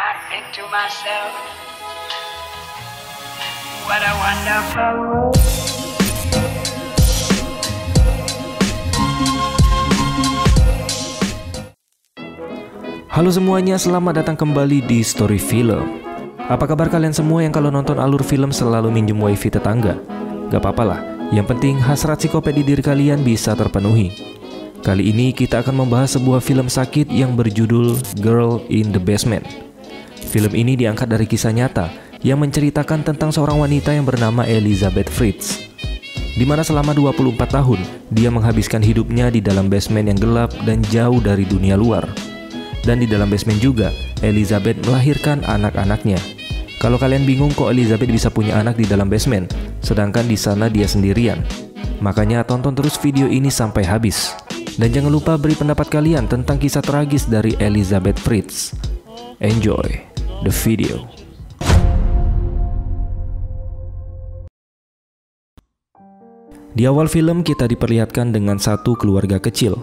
I think to myself, what a wonderful world. Halo semuanya, selamat datang kembali di Story Film. Apa kabar kalian semua yang kalau nonton alur film selalu minjem wifi tetangga? Gak apa-apa lah, yang penting hasrat psikopat di diri kalian bisa terpenuhi. Kali ini kita akan membahas sebuah film sakit yang berjudul Girl in the Basement. Film ini diangkat dari kisah nyata yang menceritakan tentang seorang wanita yang bernama Elizabeth Fritz, di mana selama 24 tahun dia menghabiskan hidupnya di dalam basement yang gelap dan jauh dari dunia luar. Dan di dalam basement juga, Elizabeth melahirkan anak-anaknya. Kalau kalian bingung kok Elizabeth bisa punya anak di dalam basement, sedangkan di sana dia sendirian. Makanya tonton terus video ini sampai habis. Dan jangan lupa beri pendapat kalian tentang kisah tragis dari Elizabeth Fritz. Enjoy the video. Di awal film kita diperlihatkan dengan satu keluarga kecil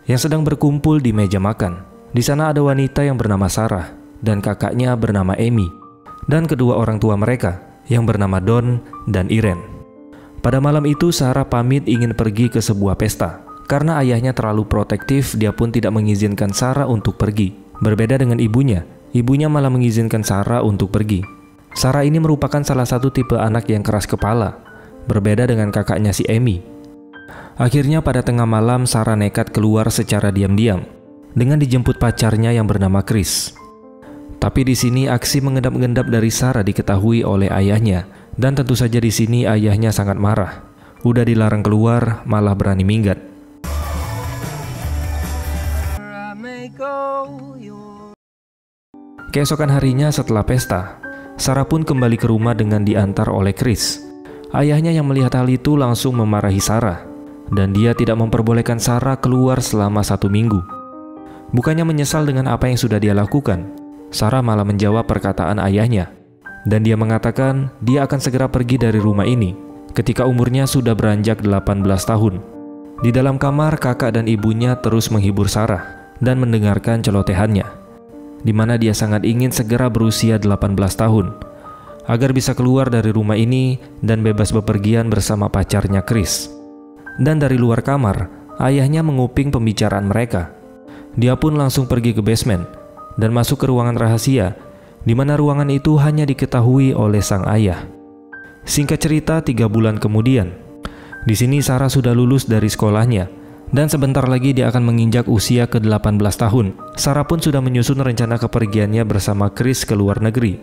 yang sedang berkumpul di meja makan. Di sana ada wanita yang bernama Sarah dan kakaknya bernama Amy, dan kedua orang tua mereka yang bernama Don dan Irene. Pada malam itu Sarah pamit ingin pergi ke sebuah pesta. Karena ayahnya terlalu protektif, dia pun tidak mengizinkan Sarah untuk pergi. Berbeda dengan ibunya malah mengizinkan Sarah untuk pergi. Sarah ini merupakan salah satu tipe anak yang keras kepala, berbeda dengan kakaknya si Amy. Akhirnya pada tengah malam Sarah nekat keluar secara diam-diam dengan dijemput pacarnya yang bernama Chris. Tapi di sini aksi mengendap-endap dari Sarah diketahui oleh ayahnya, dan tentu saja di sini ayahnya sangat marah. Udah dilarang keluar, malah berani minggat. Keesokan harinya setelah pesta, Sarah pun kembali ke rumah dengan diantar oleh Chris. Ayahnya yang melihat hal itu langsung memarahi Sarah, dan dia tidak memperbolehkan Sarah keluar selama 1 minggu. Bukannya menyesal dengan apa yang sudah dia lakukan, Sarah malah menjawab perkataan ayahnya. Dan dia mengatakan dia akan segera pergi dari rumah ini ketika umurnya sudah beranjak 18 tahun. Di dalam kamar, kakak dan ibunya terus menghibur Sarah dan mendengarkan celotehannya, di mana dia sangat ingin segera berusia 18 tahun agar bisa keluar dari rumah ini dan bebas bepergian bersama pacarnya Chris. Dan dari luar kamar, ayahnya menguping pembicaraan mereka. Dia pun langsung pergi ke basement dan masuk ke ruangan rahasia, di mana ruangan itu hanya diketahui oleh sang ayah. Singkat cerita, 3 bulan kemudian, di sini Sarah sudah lulus dari sekolahnya, dan sebentar lagi dia akan menginjak usia ke-18 tahun. Sarah pun sudah menyusun rencana kepergiannya bersama Chris ke luar negeri.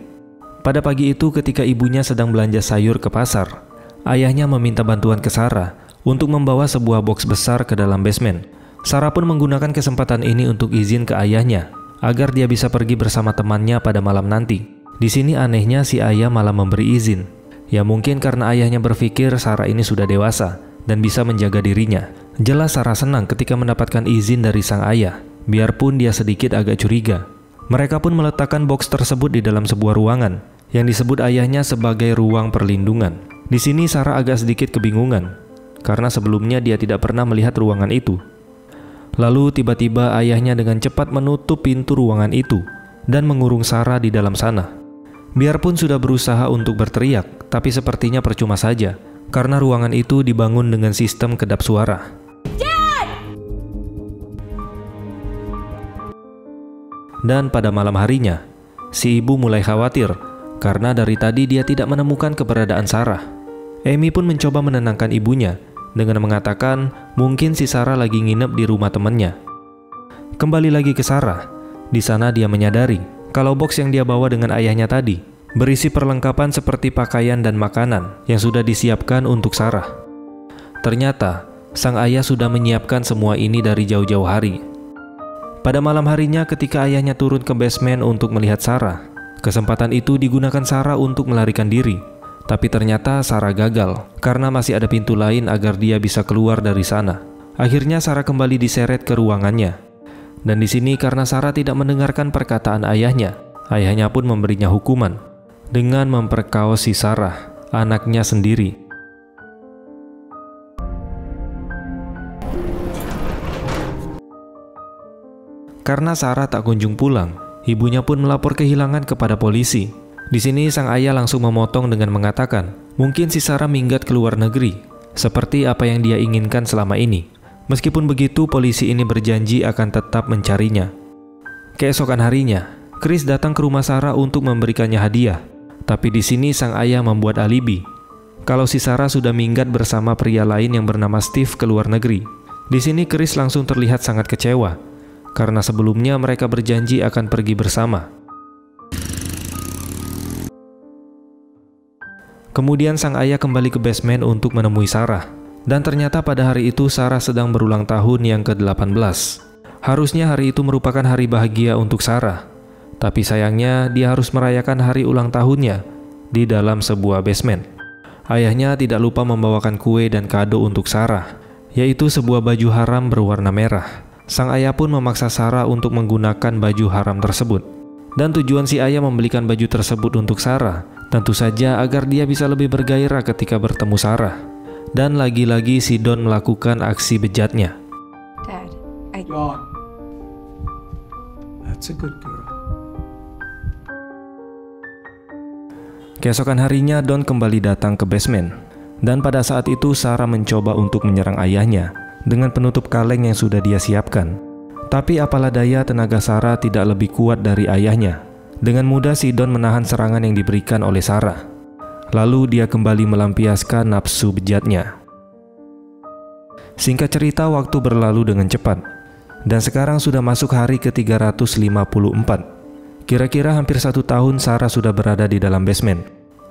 Pada pagi itu ketika ibunya sedang belanja sayur ke pasar, ayahnya meminta bantuan ke Sarah untuk membawa sebuah box besar ke dalam basement. Sarah pun menggunakan kesempatan ini untuk izin ke ayahnya agar dia bisa pergi bersama temannya pada malam nanti. Di sini anehnya si ayah malah memberi izin. Ya mungkin karena ayahnya berpikir Sarah ini sudah dewasa dan bisa menjaga dirinya. Jelas Sarah senang ketika mendapatkan izin dari sang ayah, biarpun dia sedikit agak curiga. Mereka pun meletakkan box tersebut di dalam sebuah ruangan yang disebut ayahnya sebagai ruang perlindungan. Di sini Sarah agak sedikit kebingungan karena sebelumnya dia tidak pernah melihat ruangan itu. Lalu tiba-tiba ayahnya dengan cepat menutup pintu ruangan itu dan mengurung Sarah di dalam sana. Biarpun sudah berusaha untuk berteriak, tapi sepertinya percuma saja karena ruangan itu dibangun dengan sistem kedap suara. Dan pada malam harinya, si ibu mulai khawatir karena dari tadi dia tidak menemukan keberadaan Sarah. Amy pun mencoba menenangkan ibunya dengan mengatakan mungkin si Sarah lagi nginep di rumah temannya. Kembali lagi ke Sarah, di sana dia menyadari kalau box yang dia bawa dengan ayahnya tadi berisi perlengkapan seperti pakaian dan makanan yang sudah disiapkan untuk Sarah. Ternyata sang ayah sudah menyiapkan semua ini dari jauh-jauh hari. Pada malam harinya ketika ayahnya turun ke basement untuk melihat Sarah, kesempatan itu digunakan Sarah untuk melarikan diri. Tapi ternyata Sarah gagal karena masih ada pintu lain agar dia bisa keluar dari sana. Akhirnya Sarah kembali diseret ke ruangannya. Dan di sini karena Sarah tidak mendengarkan perkataan ayahnya pun memberinya hukuman dengan memperkaos si Sarah, anaknya sendiri. Karena Sarah tak kunjung pulang, Ibunya pun melapor kehilangan kepada polisi. Di sini sang ayah langsung memotong dengan mengatakan, mungkin si Sarah minggat ke luar negeri, seperti apa yang dia inginkan selama ini. Meskipun begitu, polisi ini berjanji akan tetap mencarinya. Keesokan harinya, Chris datang ke rumah Sarah untuk memberikannya hadiah. Tapi di sini sang ayah membuat alibi kalau si Sarah sudah minggat bersama pria lain yang bernama Steve ke luar negeri. Di sini Chris langsung terlihat sangat kecewa karena sebelumnya mereka berjanji akan pergi bersama. Kemudian sang ayah kembali ke basement untuk menemui Sarah. Dan ternyata pada hari itu Sarah sedang berulang tahun yang ke-18. Harusnya hari itu merupakan hari bahagia untuk Sarah. Tapi sayangnya dia harus merayakan hari ulang tahunnya di dalam sebuah basement. Ayahnya tidak lupa membawakan kue dan kado untuk Sarah, yaitu sebuah baju haram berwarna merah. Sang ayah pun memaksa Sarah untuk menggunakan baju haram tersebut. Dan tujuan si ayah membelikan baju tersebut untuk Sarah tentu saja agar dia bisa lebih bergairah ketika bertemu Sarah. Dan lagi-lagi si Dawn melakukan aksi bejatnya. Dad, Dawn. That's a good girl. Keesokan harinya Dawn kembali datang ke basement. Dan pada saat itu Sarah mencoba untuk menyerang ayahnya dengan penutup kaleng yang sudah dia siapkan. Tapi apalah daya, tenaga Sarah tidak lebih kuat dari ayahnya. Dengan mudah si Dawn menahan serangan yang diberikan oleh Sarah. Lalu dia kembali melampiaskan nafsu bejatnya. Singkat cerita, waktu berlalu dengan cepat. Dan sekarang sudah masuk hari ke-354. Kira-kira hampir 1 tahun Sarah sudah berada di dalam basement.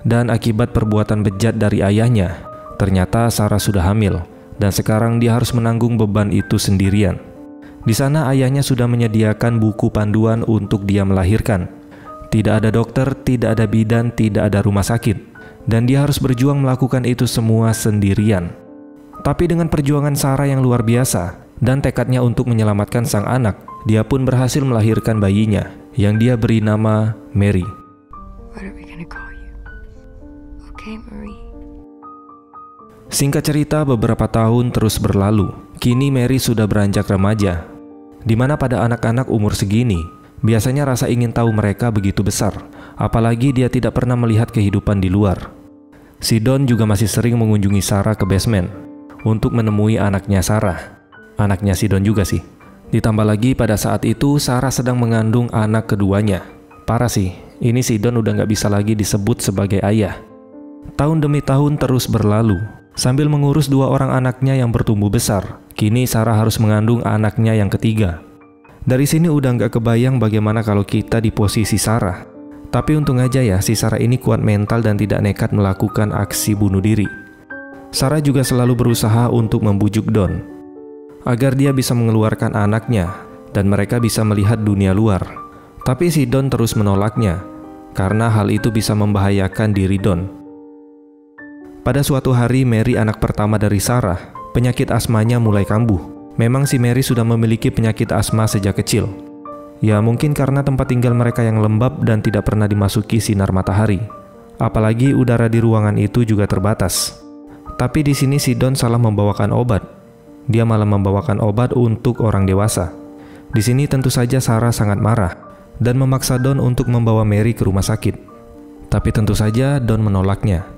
Dan akibat perbuatan bejat dari ayahnya, ternyata Sarah sudah hamil. Dan sekarang dia harus menanggung beban itu sendirian. Di sana ayahnya sudah menyediakan buku panduan untuk dia melahirkan. Tidak ada dokter, tidak ada bidan, tidak ada rumah sakit. Dan dia harus berjuang melakukan itu semua sendirian. Tapi dengan perjuangan Sarah yang luar biasa dan tekadnya untuk menyelamatkan sang anak, dia pun berhasil melahirkan bayinya yang dia beri nama Mary. what are we gonna call you? Okay, Marie. Singkat cerita, beberapa tahun terus berlalu. Kini Mary sudah beranjak remaja, di mana pada anak-anak umur segini, biasanya rasa ingin tahu mereka begitu besar. Apalagi dia tidak pernah melihat kehidupan di luar. Si Dawn juga masih sering mengunjungi Sarah ke basement untuk menemui anaknya Sarah. Anaknya si Dawn juga sih. Ditambah lagi pada saat itu Sarah sedang mengandung anak keduanya. Parah sih, ini si Dawn udah gak bisa lagi disebut sebagai ayah. Tahun demi tahun terus berlalu. Sambil mengurus 2 orang anaknya yang bertumbuh besar, kini Sarah harus mengandung anaknya yang ketiga. Dari sini udah gak kebayang bagaimana kalau kita di posisi Sarah. Tapi untung aja ya, si Sarah ini kuat mental dan tidak nekat melakukan aksi bunuh diri. Sarah juga selalu berusaha untuk membujuk Dawn agar dia bisa mengeluarkan anaknya dan mereka bisa melihat dunia luar. Tapi si Dawn terus menolaknya karena hal itu bisa membahayakan diri Dawn. Pada suatu hari, Mary, anak pertama dari Sarah, penyakit asmanya mulai kambuh. Memang si Mary sudah memiliki penyakit asma sejak kecil. Ya mungkin karena tempat tinggal mereka yang lembab dan tidak pernah dimasuki sinar matahari. Apalagi udara di ruangan itu juga terbatas. Tapi di sini si Dawn salah membawakan obat. Dia malah membawakan obat untuk orang dewasa. Di sini tentu saja Sarah sangat marah dan memaksa Dawn untuk membawa Mary ke rumah sakit. Tapi tentu saja Dawn menolaknya.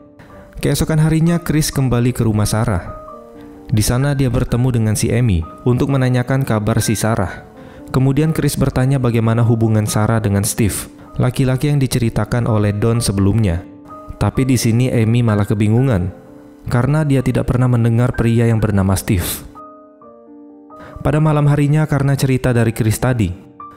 Keesokan harinya Chris kembali ke rumah Sarah. Di sana dia bertemu dengan si Amy untuk menanyakan kabar si Sarah. Kemudian Chris bertanya bagaimana hubungan Sarah dengan Steve, laki-laki yang diceritakan oleh Dawn sebelumnya. Tapi di sini Amy malah kebingungan karena dia tidak pernah mendengar pria yang bernama Steve. Pada malam harinya, karena cerita dari Chris tadi,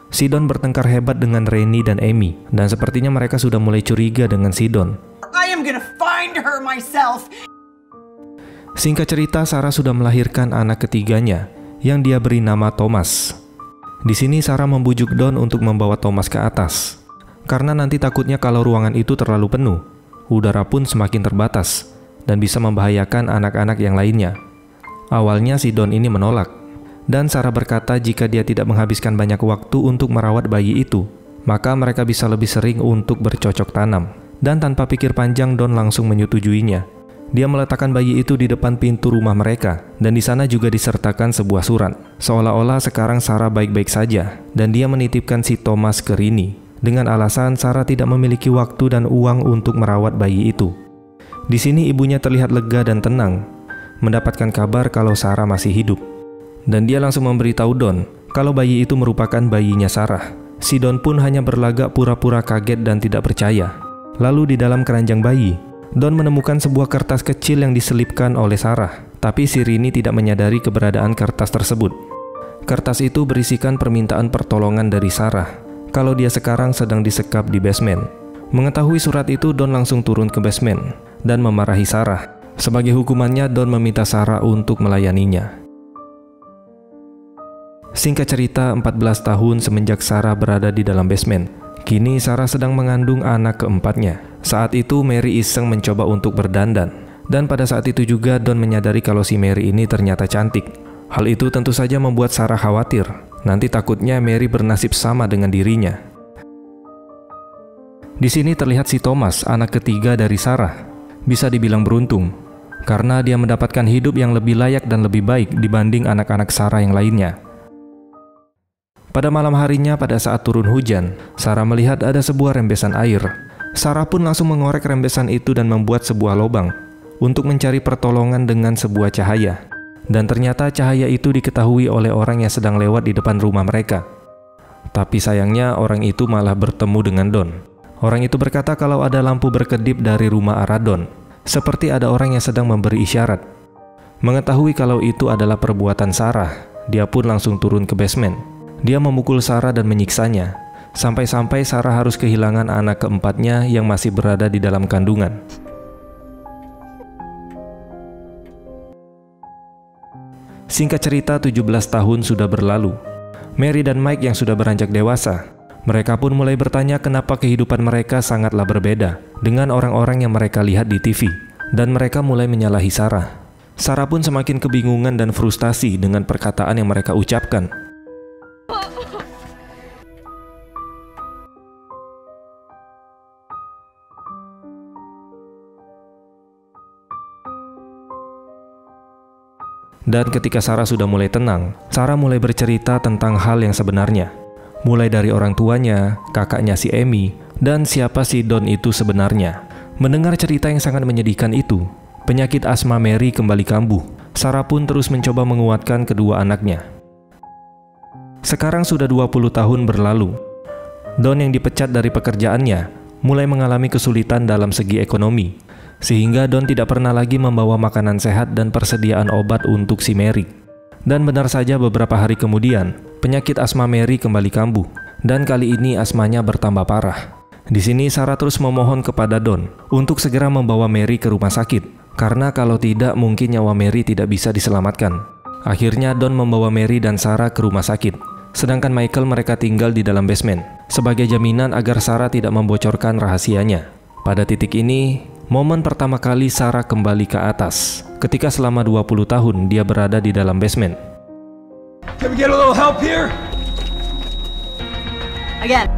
si Dawn bertengkar hebat dengan Rennie dan Amy, dan sepertinya mereka sudah mulai curiga dengan si Dawn. I am gonna find her myself. Singkat cerita, Sarah sudah melahirkan anak ketiganya yang dia beri nama Thomas. Di sini Sarah membujuk Dawn untuk membawa Thomas ke atas karena nanti takutnya kalau ruangan itu terlalu penuh, udara pun semakin terbatas dan bisa membahayakan anak-anak yang lainnya. Awalnya si Dawn ini menolak dan Sarah berkata jika dia tidak menghabiskan banyak waktu untuk merawat bayi itu, maka mereka bisa lebih sering untuk bercocok tanam. Dan tanpa pikir panjang, Dawn langsung menyetujuinya. Dia meletakkan bayi itu di depan pintu rumah mereka, dan di sana juga disertakan sebuah surat. Seolah-olah sekarang Sarah baik-baik saja, dan dia menitipkan si Thomas ke Rini, dengan alasan Sarah tidak memiliki waktu dan uang untuk merawat bayi itu. Di sini ibunya terlihat lega dan tenang, mendapatkan kabar kalau Sarah masih hidup. Dan dia langsung memberitahu Don kalau bayi itu merupakan bayinya Sarah. Si Don pun hanya berlagak pura-pura kaget dan tidak percaya. Lalu di dalam keranjang bayi, Don menemukan sebuah kertas kecil yang diselipkan oleh Sarah, tapi si Rini tidak menyadari keberadaan kertas tersebut. Kertas itu berisikan permintaan pertolongan dari Sarah, kalau dia sekarang sedang disekap di basement. Mengetahui surat itu, Don langsung turun ke basement dan memarahi Sarah. Sebagai hukumannya, Don meminta Sarah untuk melayaninya. Singkat cerita, 14 tahun semenjak Sarah berada di dalam basement. Kini Sarah sedang mengandung anak keempatnya. Saat itu Mary iseng mencoba untuk berdandan. Dan pada saat itu juga Don menyadari kalau si Mary ini ternyata cantik. Hal itu tentu saja membuat Sarah khawatir. Nanti takutnya Mary bernasib sama dengan dirinya. Di sini terlihat si Thomas, anak ketiga dari Sarah. Bisa dibilang beruntung, karena dia mendapatkan hidup yang lebih layak dan lebih baik dibanding anak-anak Sarah yang lainnya. Pada malam harinya, pada saat turun hujan, Sarah melihat ada sebuah rembesan air. Sarah pun langsung mengorek rembesan itu dan membuat sebuah lubang untuk mencari pertolongan dengan sebuah cahaya. Dan ternyata cahaya itu diketahui oleh orang yang sedang lewat di depan rumah mereka. Tapi sayangnya orang itu malah bertemu dengan Don. Orang itu berkata kalau ada lampu berkedip dari rumah arah Don, seperti ada orang yang sedang memberi isyarat. Mengetahui kalau itu adalah perbuatan Sarah, dia pun langsung turun ke basement. Dia memukul Sarah dan menyiksanya, sampai-sampai Sarah harus kehilangan anak keempatnya yang masih berada di dalam kandungan. Singkat cerita, 17 tahun sudah berlalu. Mary dan Mike yang sudah beranjak dewasa, mereka pun mulai bertanya kenapa kehidupan mereka sangatlah berbeda dengan orang-orang yang mereka lihat di TV. Dan mereka mulai menyalahi Sarah. Sarah pun semakin kebingungan dan frustasi dengan perkataan yang mereka ucapkan. Dan ketika Sarah sudah mulai tenang, Sarah mulai bercerita tentang hal yang sebenarnya. Mulai dari orang tuanya, kakaknya si Amy, dan siapa si Don itu sebenarnya. Mendengar cerita yang sangat menyedihkan itu, penyakit asma Mary kembali kambuh. Sarah pun terus mencoba menguatkan kedua anaknya. Sekarang sudah 20 tahun berlalu. Don yang dipecat dari pekerjaannya mulai mengalami kesulitan dalam segi ekonomi. Sehingga Don tidak pernah lagi membawa makanan sehat dan persediaan obat untuk si Mary. Dan benar saja beberapa hari kemudian, penyakit asma Mary kembali kambuh. Dan kali ini asmanya bertambah parah. Di sini Sarah terus memohon kepada Don untuk segera membawa Mary ke rumah sakit. Karena kalau tidak mungkin nyawa Mary tidak bisa diselamatkan. Akhirnya Don membawa Mary dan Sarah ke rumah sakit. Sedangkan Michael mereka tinggal di dalam basement. Sebagai jaminan agar Sarah tidak membocorkan rahasianya. Pada titik ini, momen pertama kali Sarah kembali ke atas ketika selama 20 tahun dia berada di dalam basement. Can we get a little help here? Again.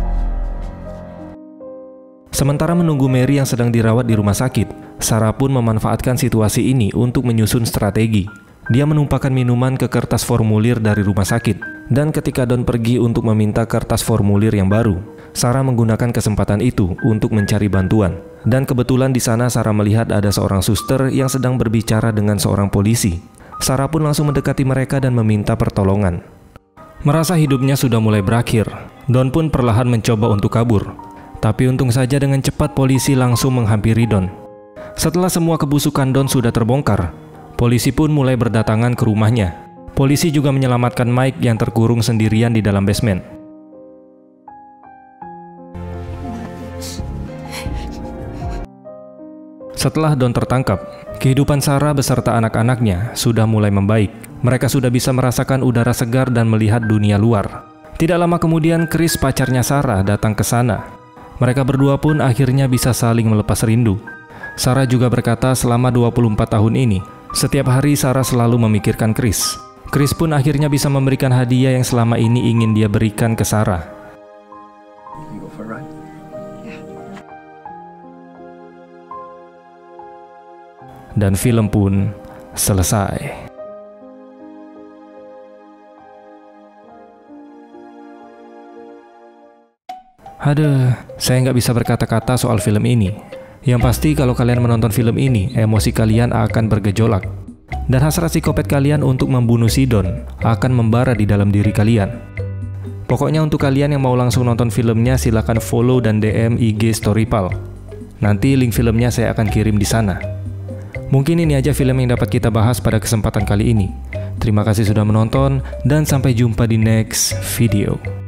Sementara menunggu Mary yang sedang dirawat di rumah sakit, Sarah pun memanfaatkan situasi ini untuk menyusun strategi. Dia menumpahkan minuman ke kertas formulir dari rumah sakit. Dan ketika Don pergi untuk meminta kertas formulir yang baru, Sarah menggunakan kesempatan itu untuk mencari bantuan. Dan kebetulan di sana Sarah melihat ada seorang suster yang sedang berbicara dengan seorang polisi. Sarah pun langsung mendekati mereka dan meminta pertolongan. Merasa hidupnya sudah mulai berakhir, Don pun perlahan mencoba untuk kabur. Tapi untung saja dengan cepat polisi langsung menghampiri Don. Setelah semua kebusukan Don sudah terbongkar, polisi pun mulai berdatangan ke rumahnya. Polisi juga menyelamatkan Mike yang terkurung sendirian di dalam basement. Setelah Don tertangkap, kehidupan Sarah beserta anak-anaknya sudah mulai membaik. Mereka sudah bisa merasakan udara segar dan melihat dunia luar. Tidak lama kemudian, Chris, pacarnya Sarah, datang ke sana. Mereka berdua pun akhirnya bisa saling melepas rindu. Sarah juga berkata selama 24 tahun ini, setiap hari Sarah selalu memikirkan Chris. Chris pun akhirnya bisa memberikan hadiah yang selama ini ingin dia berikan ke Sarah. Can you go for a ride? dan film pun selesai. Aduh, saya nggak bisa berkata-kata soal film ini. Yang pasti kalau kalian menonton film ini, emosi kalian akan bergejolak. Dan hasrat psikopat kalian untuk membunuh Sidon akan membara di dalam diri kalian. Pokoknya untuk kalian yang mau langsung nonton filmnya, silahkan follow dan DM IG Storypal. Nanti link filmnya saya akan kirim di sana. Mungkin ini aja film yang dapat kita bahas pada kesempatan kali ini. Terima kasih sudah menonton dan sampai jumpa di next video.